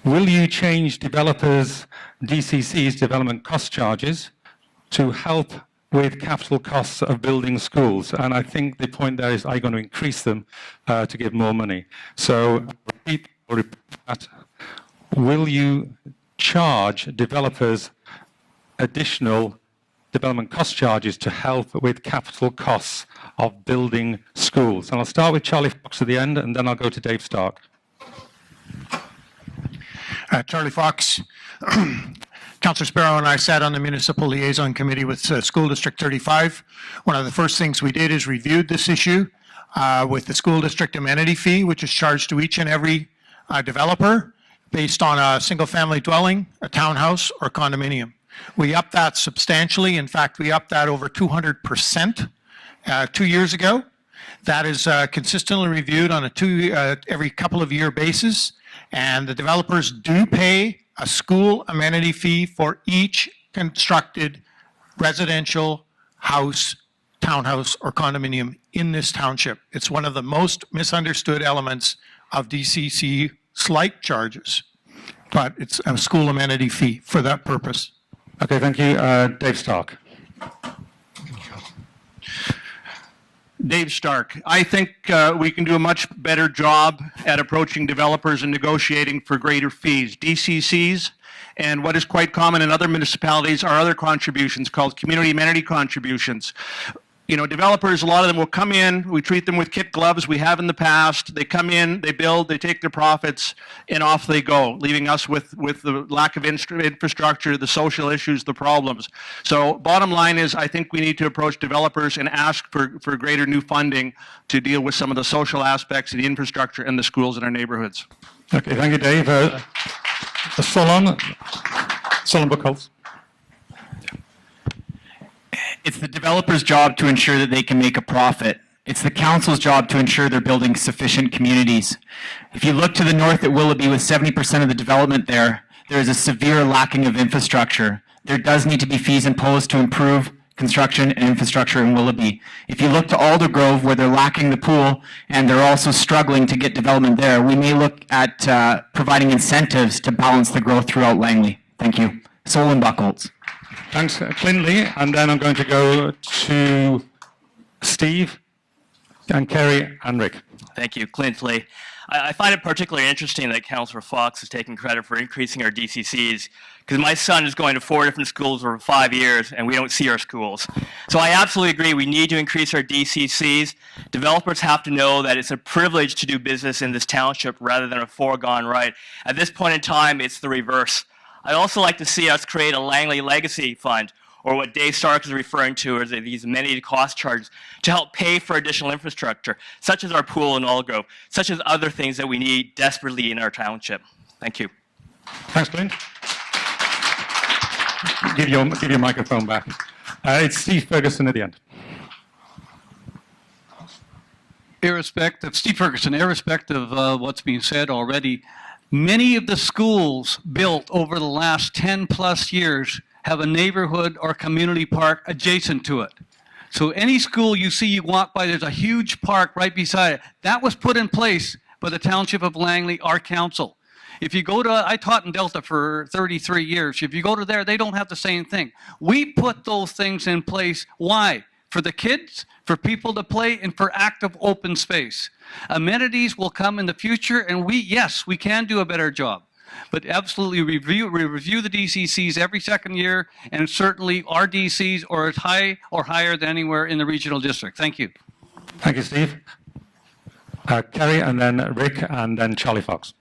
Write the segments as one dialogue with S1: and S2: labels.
S1: Will you change developers' DCCs, development cost charges, to help with capital costs of building schools? And I think the point there is, are you going to increase them to give more money? So repeat that. Will you charge developers additional development cost charges to help with capital costs of building schools? And I'll start with Charlie Fox at the end, and then I'll go to Dave Stark.
S2: Charlie Fox. Councillor Sparrow and I sat on the Municipal Liaison Committee with School District 35. One of the first things we did is reviewed this issue with the school district amenity fee, which is charged to each and every developer based on a single-family dwelling, a townhouse, or condominium. We upped that substantially. In fact, we upped that over 200% 2 years ago. That is consistently reviewed on a every couple of year basis. And the developers do pay a school amenity fee for each constructed residential house, townhouse, or condominium in this township. It's one of the most misunderstood elements of DCC-like charges, but it's a school amenity fee for that purpose.
S1: Okay, thank you. Dave Stark.
S3: Dave Stark. I think we can do a much better job at approaching developers and negotiating for greater fees. DCCs, and what is quite common in other municipalities are other contributions called community amenity contributions. You know, developers, a lot of them will come in, we treat them with kid gloves, we have in the past. They come in, they build, they take their profits, and off they go, leaving us with the lack of infrastructure, the social issues, the problems. So bottom line is, I think we need to approach developers and ask for greater new funding to deal with some of the social aspects of the infrastructure and the schools in our neighborhoods.
S1: Okay, thank you, Dave. Solon Buchholz.
S4: It's the developer's job to ensure that they can make a profit. It's the council's job to ensure they're building sufficient communities. If you look to the north at Willoughby, with 70% of the development there is a severe lacking of infrastructure. There does need to be fees imposed to improve construction and infrastructure in Willoughby. If you look to Aldergrove, where they're lacking the pool and they're also struggling to get development there, we may look at providing incentives to balance the growth throughout Langley. Thank you. Solon Buchholz.
S1: Thanks, Clinley. And then I'm going to go to Steve and Kerry and Rick.
S5: Thank you, Clintley. I find it particularly interesting that Councillor Fox is taking credit for increasing our DCCs, because my son is going to 4 different schools over 5 years, and we don't see our schools. So I absolutely agree we need to increase our DCCs. Developers have to know that it's a privilege to do business in this township rather than a foregone right. At this point in time, it's the reverse. I'd also like to see us create a Langley Legacy Fund, or what Dave Stark is referring to as these amenity cost charges, to help pay for additional infrastructure, such as our pool in Aldergrove, such as other things that we need desperately in our township. Thank you.
S1: Thanks, Clint. Give your microphone back. It's Steve Ferguson at the end.
S6: Steve Ferguson, irrespective of what's being said already, many of the schools built over the last 10 plus years have a neighborhood or community park adjacent to it. So any school you see, you walk by, there's a huge park right beside it. That was put in place by the Township of Langley, our council. If you go to, I taught in Delta for 33 years. If you go to there, they don't have the same thing. We put those things in place. Why? For the kids, for people to play, and for active open space. Amenities will come in the future, and yes, we can do a better job. But absolutely review the DCCs every second year, and certainly our DCs are as high or higher than anywhere in the regional district. Thank you.
S1: Thank you, Steve. Kerry, and then Rick, and then Charlie Fox.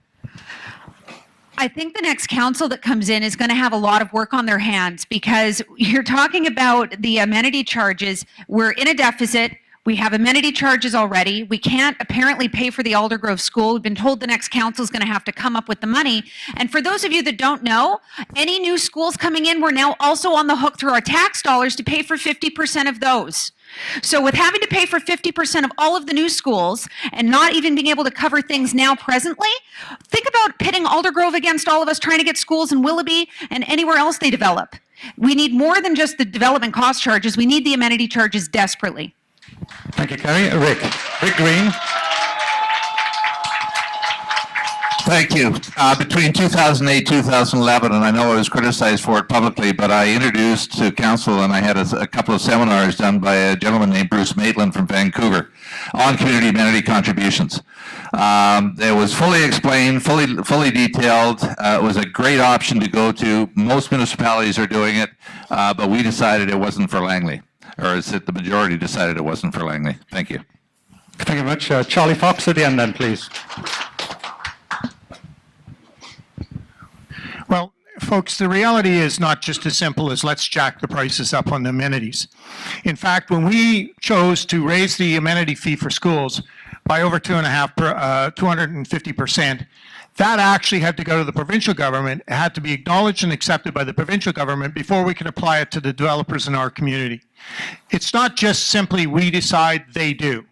S7: I think the next council that comes in is going to have a lot of work on their hands, because you're talking about the amenity charges. We're in a deficit. We have amenity charges already. We can't apparently pay for the Aldergrove School. We've been told the next council is going to have to come up with the money. And for those of you that don't know, any new schools coming in, we're now also on the hook through our tax dollars to pay for 50% of those. So with having to pay for 50% of all of the new schools and not even being able to cover things now presently, think about pitting Aldergrove against all of us trying to get schools in Willoughby and anywhere else they develop. We need more than just the development cost charges. We need the amenity charges desperately.
S1: Thank you, Kerry. Rick Green.
S8: Thank you. Between 2008 2011, and I know I was criticized for it publicly, but I introduced to council and I had a couple of seminars done by a gentleman named Bruce Maitland from Vancouver on community amenity contributions. It was fully explained, fully detailed. It was a great option to go to. Most municipalities are doing it, but we decided it wasn't for Langley, or is it the majority decided it wasn't for Langley? Thank you.
S1: Thank you very much. Charlie Fox at the end then, please.
S2: Well, folks, the reality is not just as simple as let's jack the prices up on the amenities. In fact, when we chose to raise the amenity fee for schools by over 250%, that actually had to go to the provincial government. It had to be acknowledged and accepted by the provincial government before we could apply it to the developers in our community. It's not just simply we decide, they do.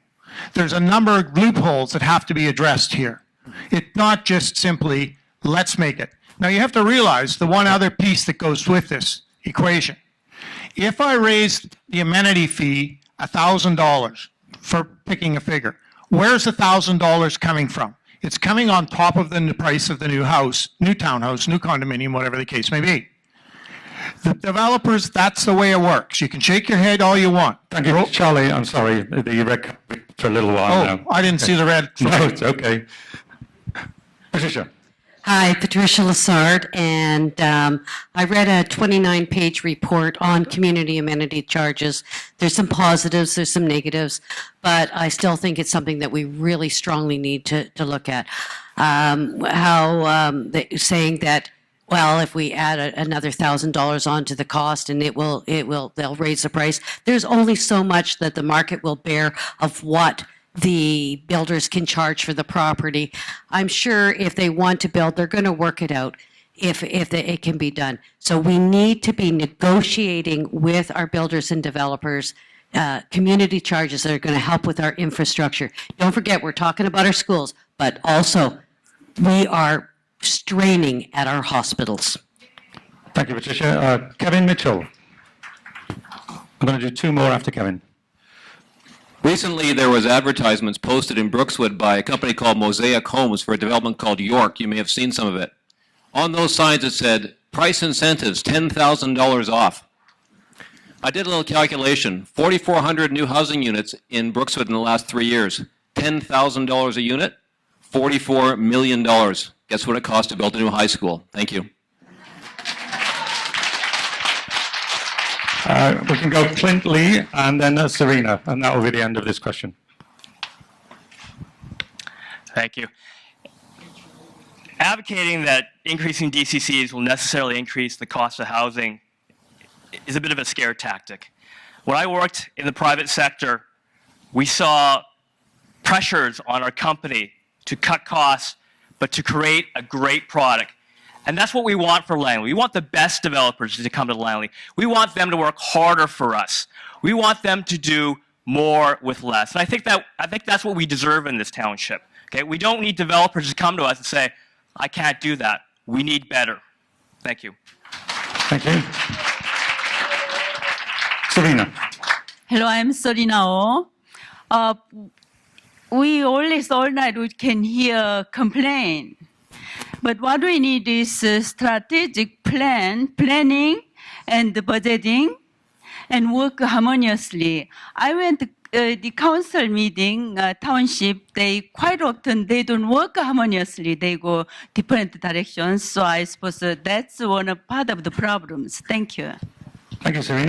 S2: There's a number of loopholes that have to be addressed here. It's not just simply, let's make it. Now, you have to realize the one other piece that goes with this equation. If I raise the amenity fee $1,000 for picking a figure, where's the $1,000 coming from? It's coming on top of the price of the new house, new townhouse, new condominium, whatever the case may be. The developers, that's the way it works. You can shake your head all you want.
S1: Thank you, Charlie. I'm sorry, the red for a little while now.
S2: Oh, I didn't see the red.
S1: No, it's okay. Patricia.
S9: Hi, Patricia Lassard, and I read a 29-page report on community amenity charges. There's some positives, there's some negatives, but I still think it's something that we really strongly need to look at. Saying that, well, if we add another $1,000 onto the cost and they'll raise the price. There's only so much that the market will bear of what the builders can charge for the property. I'm sure if they want to build, they're going to work it out if it can be done. So we need to be negotiating with our builders and developers community charges that are going to help with our infrastructure. Don't forget, we're talking about our schools, but also we are straining at our hospitals.
S1: Thank you, Patricia. Kevin Mitchell. I'm going to do two more after Kevin.
S10: Recently, there was advertisements posted in Brookswood by a company called Mosaic Homes for a development called York. You may have seen some of it. On those signs, it said, price incentives, $10,000 off. I did a little calculation. 4,400 new housing units in Brookswood in the last 3 years. $10,000 a unit, $44 million. Guess what it costs to build a new high school? Thank you.
S1: We can go Clint Lee and then Serena, and that will be the end of this question.
S5: Thank you. Advocating that increasing DCCs will necessarily increase the cost of housing is a bit of a scare tactic. When I worked in the private sector, we saw pressures on our company to cut costs, but to create a great product. And that's what we want for Langley. We want the best developers to come to Langley. We want them to work harder for us. We want them to do more with less. And I think that's what we deserve in this township. Okay? We don't need developers to come to us and say, I can't do that. We need better. Thank you.
S1: Thank you. Serena.
S11: Hello, I'm Serena O. We always all night we can hear complaint. But what we need is strategic planning and budgeting and work harmoniously. I went to the council meeting, township, they quite often, they don't work harmoniously. They go different directions. So I suppose that's one part of the problems. Thank you.
S1: Thank you, Serena.